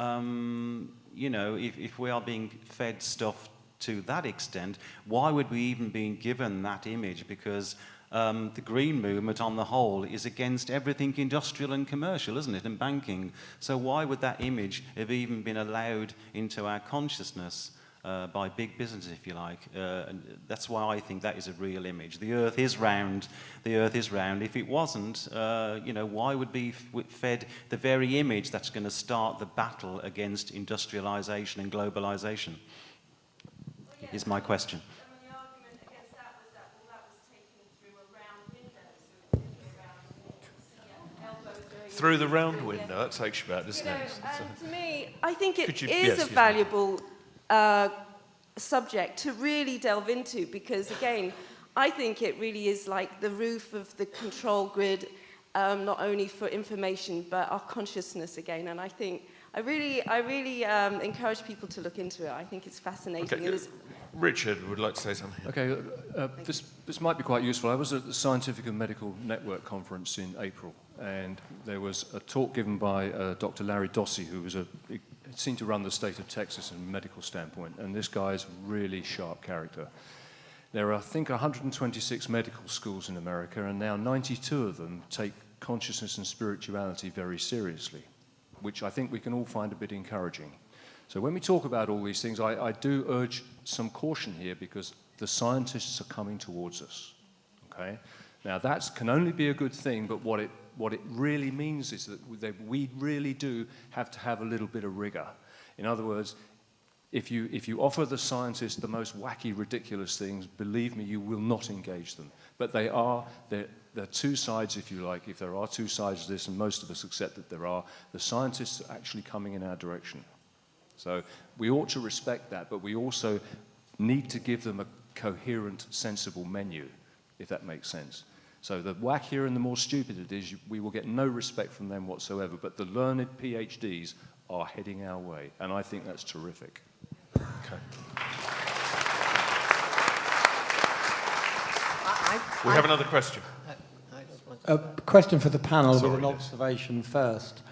you know, if we are being fed stuff to that extent, why would we even be given that image? Because the green movement on the whole is against everything industrial and commercial, isn't it, and banking. So why would that image have even been allowed into our consciousness by big business, if you like? And that's why I think that is a real image. The Earth is round. The Earth is round. If it wasn't, you know, why would we be fed the very image that's going to start the battle against industrialization and globalization? Is my question. The argument against that was that, well, that was taken through a round window, so it was around elbows going Through the round window, that takes you back, doesn't it? To me, I think it is yes, a valuable subject to really delve into, because again, I think it really is like the roof of the control grid, not only for information but our consciousness again. And I think I really encourage people to look into it. I think it's fascinating. Okay. Richard would like to say something. Okay, this might be quite useful. I was at the Scientific and Medical Network conference in April, and there was a talk given by Dr. Larry Dossey, who was seemed to run the state of Texas from a medical standpoint, and this guy's a really sharp character. There are, I think, 126 medical schools in America, and now 92 of them take consciousness and spirituality very seriously, which I think we can all find a bit encouraging. So when we talk about all these things, I do urge some caution here, because the scientists are coming towards us, okay? Now, that can only be a good thing, but what it really means is that we really do have to have a little bit of rigor. In other words, If you offer the scientists the most wacky, ridiculous things, believe me, you will not engage them. But they're two sides, if you like. If there are two sides to this, and most of us accept that there are, the scientists are actually coming in our direction. So we ought to respect that, but we also need to give them a coherent, sensible menu, if that makes sense. So the wackier and the more stupid it is, we will get no respect from them whatsoever, but the learned PhDs are heading our way, and I think that's terrific. Okay. We have another question. A question for the panel Sorry, with an observation first.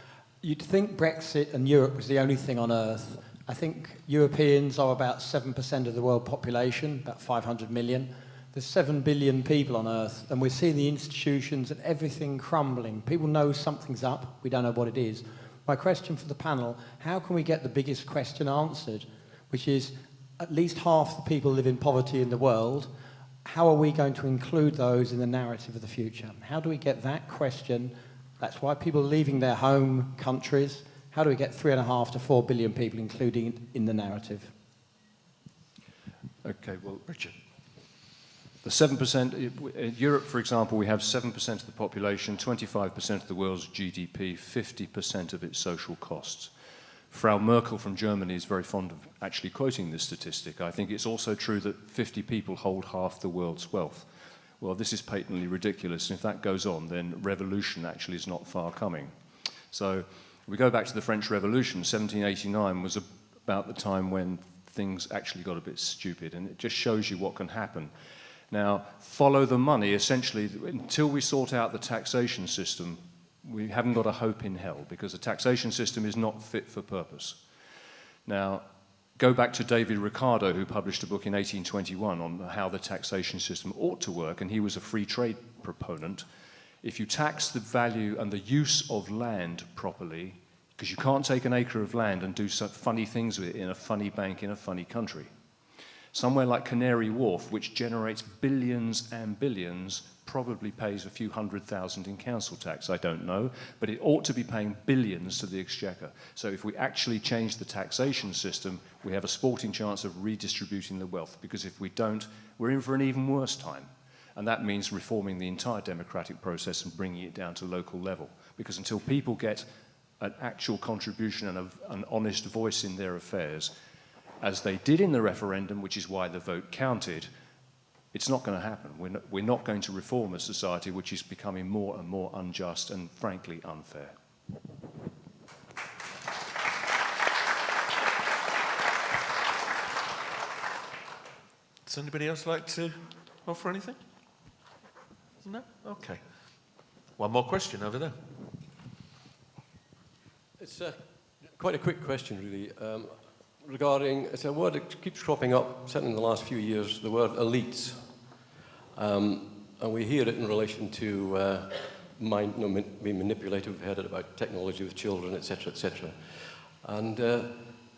You'd think Brexit and Europe was the only thing on Earth. I think Europeans are about 7% of the world population, about 500 million. There's 7 billion people on Earth, and we're seeing the institutions and everything crumbling. People know something's up. We don't know what it is. My question for the panel, how can we get the biggest question answered, which is at least half the people live in poverty in the world. How are we going to include those in the narrative of the future? How do we get that question? That's why people are leaving their home countries. How do we get 3.5 to 4 billion people included in the narrative? Okay, well, Richard. The 7%, in Europe, for example, we have 7% of the population, 25% of the world's GDP, 50% of its social costs. Frau Merkel from Germany is very fond of actually quoting this statistic. I think it's also true that 50 people hold half the world's wealth. Well, this is patently ridiculous, and if that goes on, then revolution actually is not far coming. So we go back to the French Revolution. 1789 was about the time when things actually got a bit stupid, and it just shows you what can happen. Now, follow the money. Essentially, until we sort out the taxation system, we haven't got a hope in hell, because the taxation system is not fit for purpose. Now, go back to David Ricardo, who published a book in 1821 on how the taxation system ought to work, and he was a free trade proponent. If you tax the value and the use of land properly, because you can't take an acre of land and do some funny things with it in a funny bank in a funny country. Somewhere like Canary Wharf, which generates billions and billions, probably pays a few 100,000 in council tax, I don't know, but it ought to be paying billions to the exchequer. So if we actually change the taxation system, we have a sporting chance of redistributing the wealth, because if we don't, we're in for an even worse time. And that means reforming the entire democratic process and bringing it down to local level. Because until people get an actual contribution and an honest voice in their affairs, as they did in the referendum, which is why the vote counted, it's not going to happen. We're not going to reform a society which is becoming more and more unjust and, frankly, unfair. Does anybody else like to offer anything? No? Okay. One more question over there. It's quite a quick question, really. Regarding, it's a word that keeps cropping up, certainly in the last few years, the word elites. And we hear it in relation to being manipulative. We've heard it about technology with children, etc., etc. And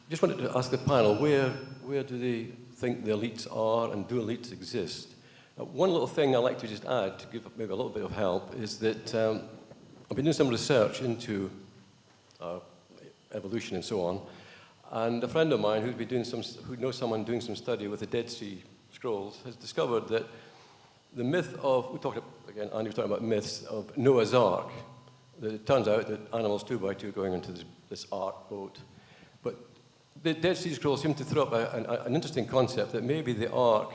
just wanted to ask the panel, where do they think the elites are, and do elites exist? One little thing I'd like to just add, to give maybe a little bit of help, is that I've been doing some research into evolution and so on. And a friend of mine who knows someone doing some study with the Dead Sea Scrolls has discovered that the myth of, Andy was talking about myths of Noah's Ark, that it turns out that animals 2 by 2 going into this ark boat. But the Dead Sea Scrolls seem to throw up an interesting concept that maybe the ark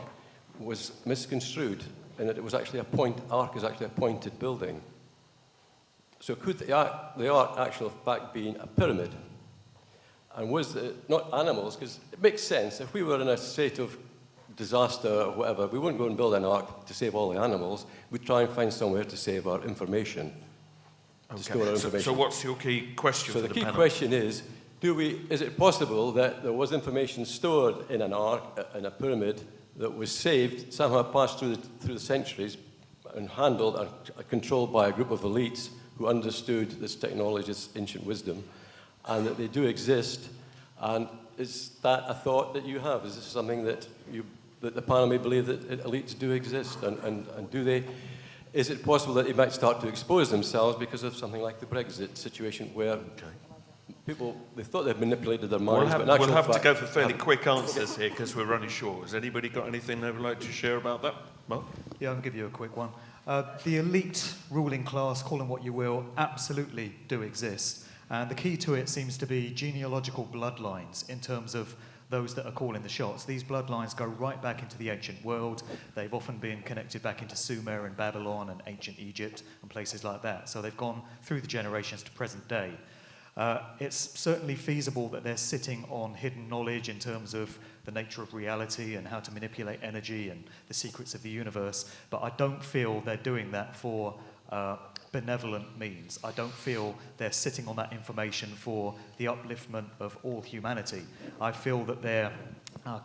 was misconstrued, and that it was actually ark is actually a pointed building. So could the ark actually in fact being a pyramid? And was it not animals? Because it makes sense. If we were in a state of disaster or whatever, we wouldn't go and build an ark to save all the animals. We'd try and find somewhere to save our information, to store our information. So what's your key question for the panel? So the key question is, is it possible that there was information stored in an ark, in a pyramid, that was saved, somehow passed through the centuries, and handled and controlled by a group of elites who understood this technology, this ancient wisdom, and that they do exist? And is that a thought that you have? Is this something that the panel may believe that elites do exist? And is it possible that they might start to expose themselves because of something like the Brexit situation, where people, they thought they'd manipulated their minds, but in We'll actual have to fact, go for fairly quick answers here because we're running short. Has anybody got anything they would like to share about that? Mark? Yeah, I can give you a quick one. The elite ruling class, call them what you will, absolutely do exist. And the key to it seems to be genealogical bloodlines in terms of those that are calling the shots. These bloodlines go right back into the ancient world. They've often been connected back into Sumer and Babylon and ancient Egypt and places like that. So they've gone through the generations to present day. It's certainly feasible that they're sitting on hidden knowledge in terms of the nature of reality and how to manipulate energy and the secrets of the universe, but I don't feel they're doing that for benevolent means. I don't feel they're sitting on that information for the upliftment of all humanity. I feel that they're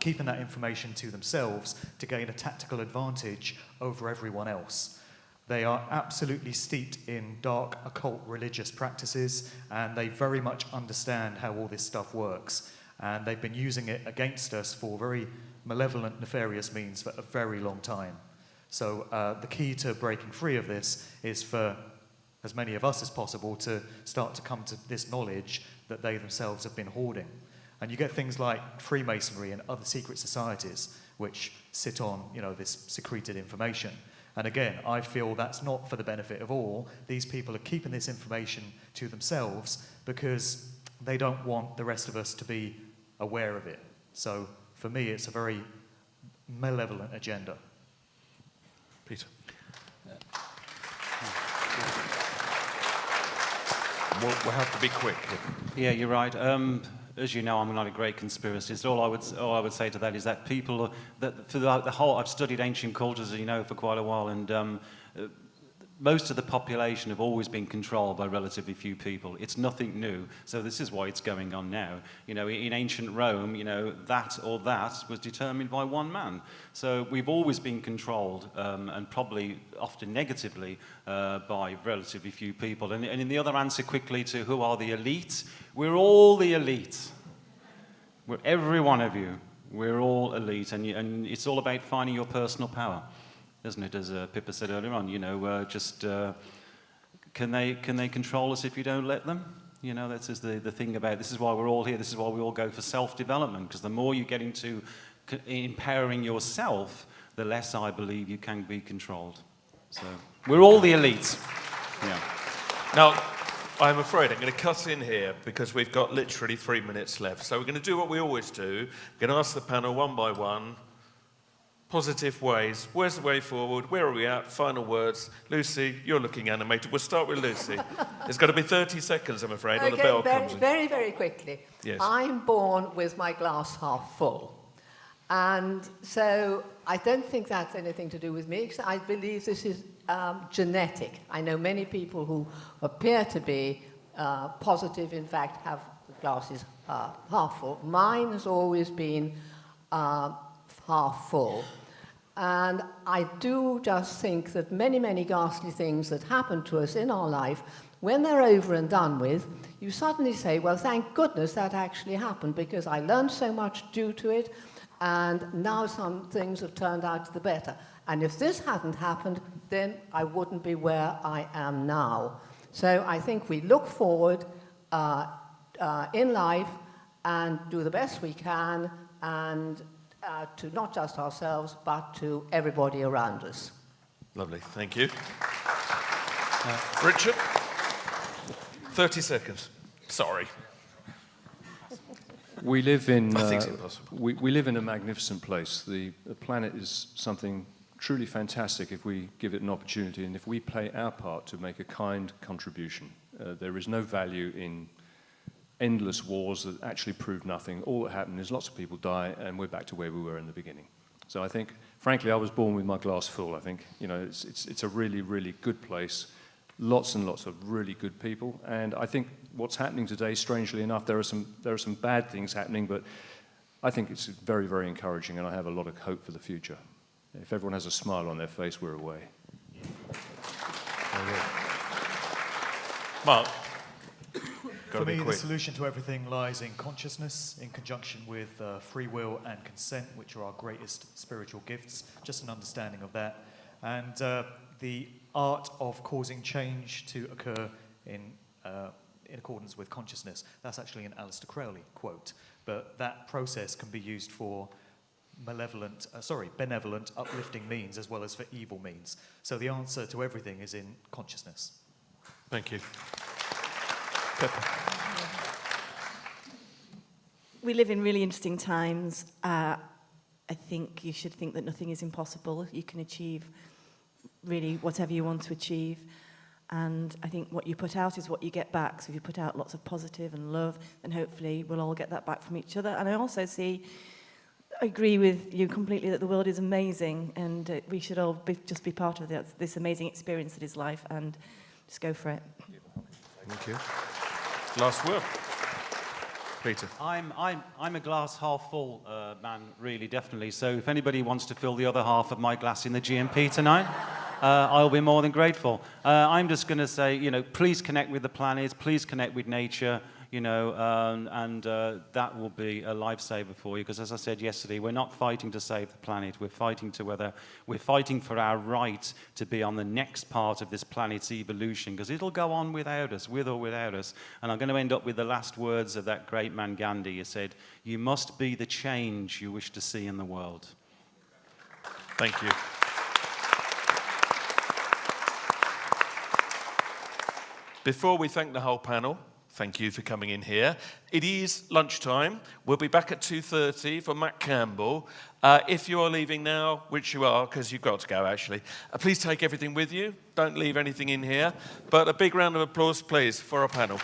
keeping that information to themselves to gain a tactical advantage over everyone else. They are absolutely steeped in dark, occult religious practices, and they very much understand how all this stuff works. And they've been using it against us for very malevolent, nefarious means for a very long time. So the key to breaking free of this is for as many of us as possible to start to come to this knowledge that they themselves have been hoarding. And you get things like Freemasonry and other secret societies which sit on, this secreted information. And again, I feel that's not for the benefit of all. These people are keeping this information to themselves because they don't want the rest of us to be aware of it. So for me, it's a very malevolent agenda. Peter. We'll have to be quick. Yeah, you're right. As you know, I'm not a great conspiracist. All I would say to that is that people, that for the whole, I've studied ancient cultures, as you know, for quite a while, and most of the population have always been controlled by relatively few people. It's nothing new. So this is why it's going on now. In ancient Rome, that or that was determined by one man. So we've always been controlled, and probably often negatively, by relatively few people. And in the other answer quickly to who are the elite, we're all the elite. We're every one of you. We're all elite, and it's all about finding your personal power, isn't it? As Pippa said earlier on, can they control us if you don't let them? That's just the thing about this is why we're all here. This is why we all go for self-development, because the more you get into empowering yourself, the less I believe you can be controlled. So we're all the elites. Yeah. Now, I'm afraid I'm going to cut in here because we've got literally 3 minutes left. So we're going to do what we always do. We're going to ask the panel one by one, positive ways. Where's the way forward? Where are we at? Final words. Lucy, you're looking animated. We'll start with Lucy. It's got to be 30 seconds, I'm afraid, or the bell comes in. Very, very quickly. Yes. I'm born with my glass half full. And so I don't think that's anything to do with me. I believe this is genetic. I know many people who appear to be positive, in fact, have the glasses half full. Mine has always been half full. And I do just think that many, many ghastly things that happen to us in our life, when they're over and done with, you suddenly say, well, thank goodness that actually happened, because I learned so much due to it, and now some things have turned out to the better. And if this hadn't happened, then I wouldn't be where I am now. So I think we look forward in life and do the best we can, and to not just ourselves, but to everybody around us. Lovely, thank you. Richard? 30 seconds. Sorry. We live in. I think it's impossible. We live in a magnificent place. The planet is something truly fantastic if we give it an opportunity, and if we play our part to make a kind contribution. There is no value in endless wars that actually prove nothing. All that happened is lots of people die, and we're back to where we were in the beginning. So I think, frankly, I was born with my glass full. I think it's a really, really good place. Lots and lots of really good people, and I think what's happening today, strangely enough, there are some bad things happening, but I think it's very, very encouraging, and I have a lot of hope for the future. If everyone has a smile on their face, we're away. Mark? For me, the solution to everything lies in consciousness, in conjunction with free will and consent, which are our greatest spiritual gifts, just an understanding of that. And the art of causing change to occur in a accordance with consciousness. That's actually an Aleister Crowley quote. But that process can be used for benevolent, uplifting means as well as for evil means. So the answer to everything is in consciousness. Thank you. Pippa. We live in really interesting times. I think you should think that nothing is impossible. You can achieve really whatever you want to achieve. And I think what you put out is what you get back. So if you put out lots of positive and love, then hopefully we'll all get that back from each other. And I also I agree with you completely that the world is amazing, and we should all just be part of this amazing experience that is life, and just go for it. Thank you. Last word. Peter. I'm a glass half full man, really, definitely. So if anybody wants to fill the other half of my glass in the GMP tonight, I'll be more than grateful. I'm just going to say, please connect with the planet, please connect with nature, and that will be a lifesaver for you. Because as I said yesterday, we're not fighting to save the planet. We're fighting for our right to be on the next part of this planet's evolution. Because it'll go on without us, with or without us. And I'm going to end up with the last words of that great man Gandhi. He said, "You must be the change you wish to see in the world." Thank you. Before we thank the whole panel, thank you for coming in here. It is lunchtime. We'll be back at 2:30 for Matt Campbell. If you are leaving now, which you are, because you've got to go actually, please take everything with you. Don't leave anything in here. But a big round of applause, please, for our panel.